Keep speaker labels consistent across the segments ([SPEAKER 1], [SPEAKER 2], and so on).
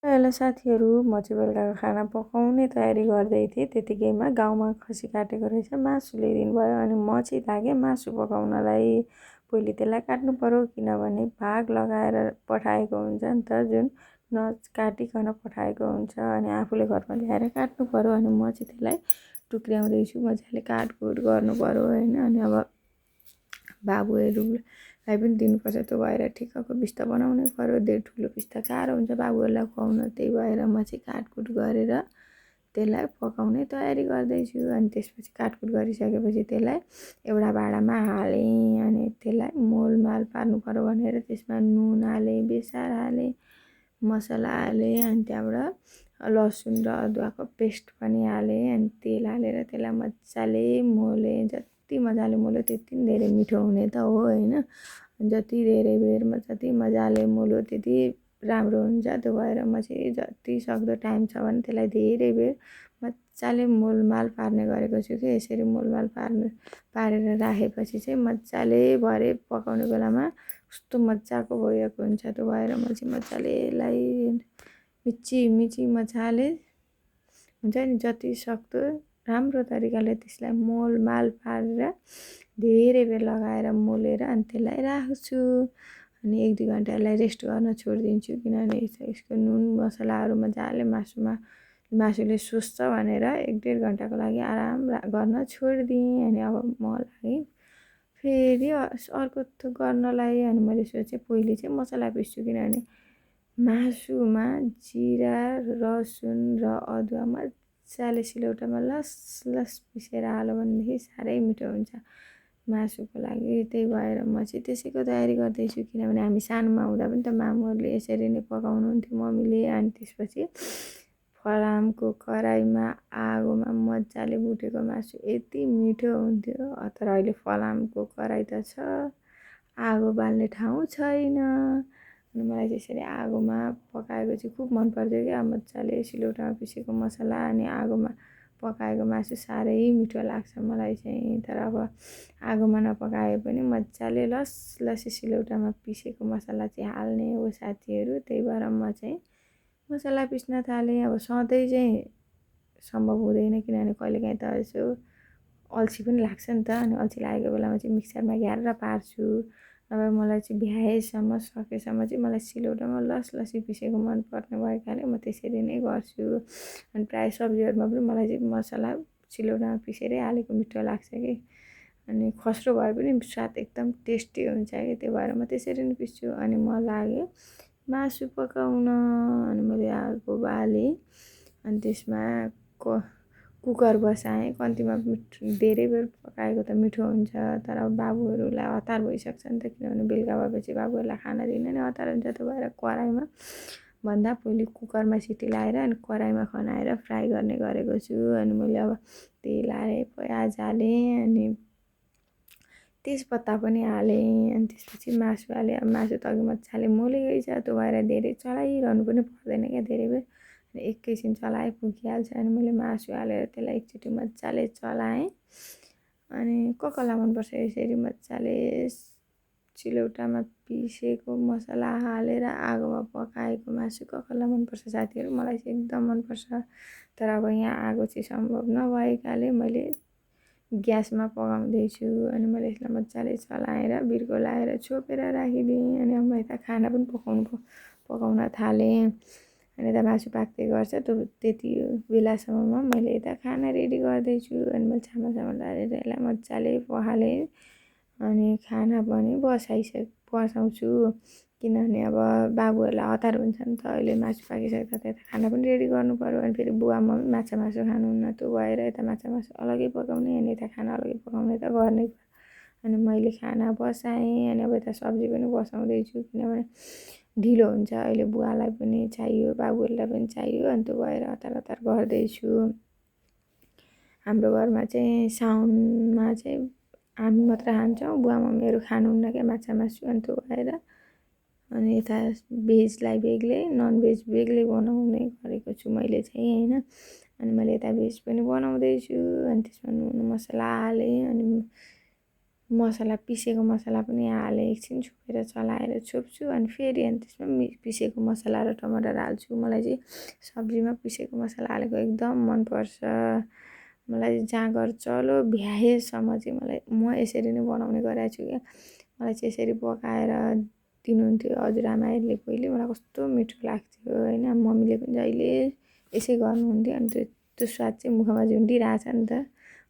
[SPEAKER 1] Hello साथीहरू, म चाहिँ बेलुकाको खाना पकाउने तयारी गर्दै थिएँ। त्यतिकैमा गाउँमा खसी काटेको रहेछ, मासु ल्याइदिनु भयो। अनि म चाहिँ लागेँ मासु पकाउनलाई। पहिले त्यसलाई काट्नु पर्यो, किनभने भाग लगाएर पठाएको हुन्छ नि त, जुन नकाटिकन पठाएको हुन्छ। अनि आफूले घरमा ल्याएर काट्नु पर्यो। अनि म चाहिँ त्यसलाई टुक्र्याउँदैछु, मजाले काटकुट गर्नु पर्यो होइन। अनि अब बाबुहरूलाई पनि दिनुपर्छ, त्यो भएर ठिक्कको पिस्ता बनाउनै पर्यो। धेरै ठुलो पिस्ता गाह्रो हुन्छ बाबुहरूलाई खुवाउन, त्यही भएर म चाहिँ काटकुट गरेर त्यसलाई पकाउने तयारी गर्दैछु। अनि त्यसपछि काटकुट गरिसकेपछि त्यसलाई एउटा भाँडामा हालेँ। अनि त्यसलाई मोलमाल पार्नु पर्यो भनेर त्यसमा नुन हालेँ, बेसार हालेँ, मसला हालेँ। अनि त्यहाँबाट लसुन र अदुवाको पेस्ट पनि हालेँ। अनि तेल हालेर त्यसलाई मजाले मोलेँ। जति मजाले मोल्यो त्यति धेरै मिठो हुने त हो होइन। जति धेरै बेरमा जति मजाले मोल्यो त्यति राम्रो हुन्छ। त्यो भएर म चाहिँ जति सक्दो टाइम छ भने त्यसलाई धेरै बेर मजाले मोलमाल पार्ने गरेको छु कि। यसरी मोलमाल पारेर राखेपछि चाहिँ मजाले भरे पकाउने बेलामा कस्तो मजाको भइएको हुन्छ। त्यो भएर म चाहिँ मजाले यसलाई मिची मजाले हुन्छ नि, जति सक्दो राम्रो तरिकाले त्यसलाई मोलमाल पारेर धेरै बेर लगाएर मोलेर अनि त्यसलाई राख्छु। अनि 1-2 घन्टा यसलाई रेस्ट गर्न छोडिदिन्छु, किनभने यसको नुन मसलाहरू मजाले मासुले सोस्छ भनेर 1-1.5 घन्टाको लागि आराम गर्न छोडिदिएँ। अनि अब म लागि फेरि अर्को गर्नलाई। अनि मैले सोचेँ पहिले चाहिँ मसला पिस्छु, किनभने मासुमा जिरा, लसुन र अदुवा मजाले सिलौटामा लस पिसेर हाल्यो भनेदेखि साह्रै मिठो हुन्छ मासुको लागि। त्यही भएर म चाहिँ त्यसैको तयारी गर्दैछु, किनभने हामी सानोमा हुँदा पनि त मामुहरूले यसरी नै पकाउनुहुन्थ्यो मम्मीले। अनि त्यसपछि फलामको कराईमा आगोमा मजाले भुटेको मासु यति मिठो हुन्थ्यो। तर अहिले फलामको कराई त छ, आगो बाल्ने ठाउँ छैन। अनि मलाई त्यसरी आगोमा पकाएको चाहिँ खुब मन पर्थ्यो क्या। मजाले सिलौटामा पिसेको मसला अनि आगोमा पकाएको मासु साह्रै मिठो लाग्छ मलाई चाहिँ। तर अब आगोमा नपकाए पनि मजाले लसी सिलौटामा पिसेको मसला चाहिँ हाल्ने हो साथीहरू। त्यही भएर म चाहिँ मसला पिस्न थालेँ। अब सधैँ चाहिँ सम्भव हुँदैन, किनभने कहिलेकाहीँ त यसो अल्छी पनि लाग्छ नि त। अनि अल्छी लागेको बेलामा चाहिँ मिक्सरमा ग्यारेर पार्छु। नभए मलाई चाहिँ भ्याएसम्म सकेसम्म चाहिँ मलाई सिलौटामा लसी पिसेको मनपर्ने भएकाले म त्यसरी नै गर्छु। अनि प्रायः सब्जीहरूमा पनि मलाई चाहिँ मसला सिलौटामा पिसेरै हालेको मिठो लाग्छ कि। अनि खस्रो भए पनि स्वाद एकदम टेस्टी हुन्छ कि। त्यो भएर म त्यसरी नै पिस्छु। अनि म लागेँ मासु पकाउन। अनि मैले आगो बालेँ। अनि त्यसमा कुकर बसाएँ। कम्तीमा धेरै बेर पकाएको त मिठो हुन्छ, तर अब बाबुहरूलाई हतार भइसक्छ नि त, किनभने बेलुका भएपछि बाबुहरूलाई खाना दिन नै हतार हुन्छ। त्यो भएर कराईमा भन्दा पहिले कुकरमा सिटी लगाएर अनि कराईमा खनाएर फ्राई गर्ने गरेको छु। अनि मैले अब तेल हालेँ, प्याज हालेँ, अनि तेजपत्ता पनि हालेँ। अनि त्यसपछि मासु हालेँ। अब मासु त अघि मजाले मोलेकै छ, त्यो भएर धेरै चलाइरहनु पनि पर्दैन क्या धेरै बेर। अनि एकैछिन चलाए पुगिहाल्छ। अनि मैले मासु हालेर त्यसलाई एकचोटि मजाले चलाएँ। अनि कसलाई मनपर्छ यसरी मजाले सिलौटामा पिसेको मसला हालेर आगोमा पकाएको मासु कसलाई मनपर्छ साथीहरू? मलाई चाहिँ एकदम मनपर्छ। तर अब यहाँ आगो चाहिँ सम्भव नभएकाले मैले ग्यासमा पकाउँदैछु। अनि मैले यसलाई मजाले चलाएर बिर्को लाएर छोपेर राखिदिएँ। अनि अब यता खाना पनि पकाउन थालेँ। अनि यता मासु पाक्दै गर्छ, त्यति बेलासम्ममा मैले यता खाना रेडी गर्दैछु। अनि मैले चामल हालेर यसलाई मजाले पखालेँ। अनि खाना पनि बसाउँछु, किनभने अब बाबुहरूलाई हतार हुन्छ नि त। अहिले मासु पाकिसक्दा त यता खाना पनि रेडी गर्नु पर्यो। अनि फेरि बुवा मम्मी माछा मासु खानुहुन्न, त्यो भएर यता माछा मासु अलग्गै पकाउने अनि यता खाना अलग्गै पकाउने त गर्नै पर्यो। अनि मैले खाना बसाएँ। अनि अब यता सब्जी पनि बसाउँदैछु, किनभने ढिलो हुन्छ। अहिले बुवालाई पनि चाहियो, बाबुहरूलाई पनि चाहियो। अनि त्यो भएर हतार गर्दैछु। हाम्रो घरमा चाहिँ साउनमा चाहिँ हामी मात्र खान्छौँ, बुवा मम्मीहरू खानुहुन्न क्या माछा मासु। अनि त्यो भएर अनि यता भेजलाई बेग्लै नन भेज बेग्लै बनाउने गरेको छु मैले चाहिँ होइन। अनि मैले यता भेज पनि बनाउँदैछु। अनि त्यसमा नुन मसला हालेँ। अनि मसला पिसेको मसला पनि हालेँ, एकछिन छोपेर चलाएर छोप्छु अनि फेरि अनि त्यसमा पिसेको मसला र टमाटर हाल्छु। मलाई चाहिँ सब्जीमा पिसेको मसला हालेको एकदम मनपर्छ। मलाई जाँगर चलो भ्याएसम्म चाहिँ म यसरी नै बनाउने गरेको छु क्या। मलाई चाहिँ यसरी पकाएर दिनुहुन्थ्यो हजुरआमाहरूले पहिले, मलाई कस्तो मिठो लाग्थ्यो होइन। मम्मीले पनि जहिले यसै गर्नुहुन्थ्यो अनि त्यो स्वाद चाहिँ मुखमा झुन्डिरहेछ नि त।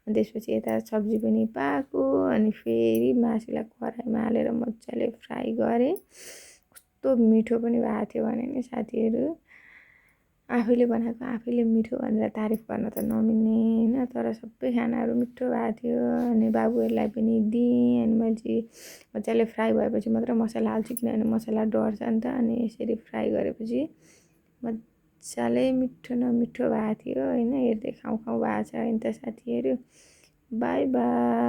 [SPEAKER 1] अनि त्यसपछि यता सब्जी पनि पाको अनि फेरि मासुलाई कराहीमा हालेर मजाले फ्राई गरेँ। कस्तो मिठो पनि भएको थियो भने नि साथीहरू। आफैले बनाएको आफैले मिठो भनेर तारिफ गर्न त नमिल्ने होइन, तर सबै खानाहरू मिठो भएको थियो। अनि बाबुहरूलाई पनि दिएँ अनि मैले चाहिँ मजाले फ्राई भएपछि मात्र मसला हाल्छु, किनभने मसला डढ्छ नि त। अनि यसरी फ्राई गरेपछि मजाले मिठो न मिठो भएको थियो होइन। हेर्दै खाउँ खाउँ भएको छ होइन त साथीहरू। By by.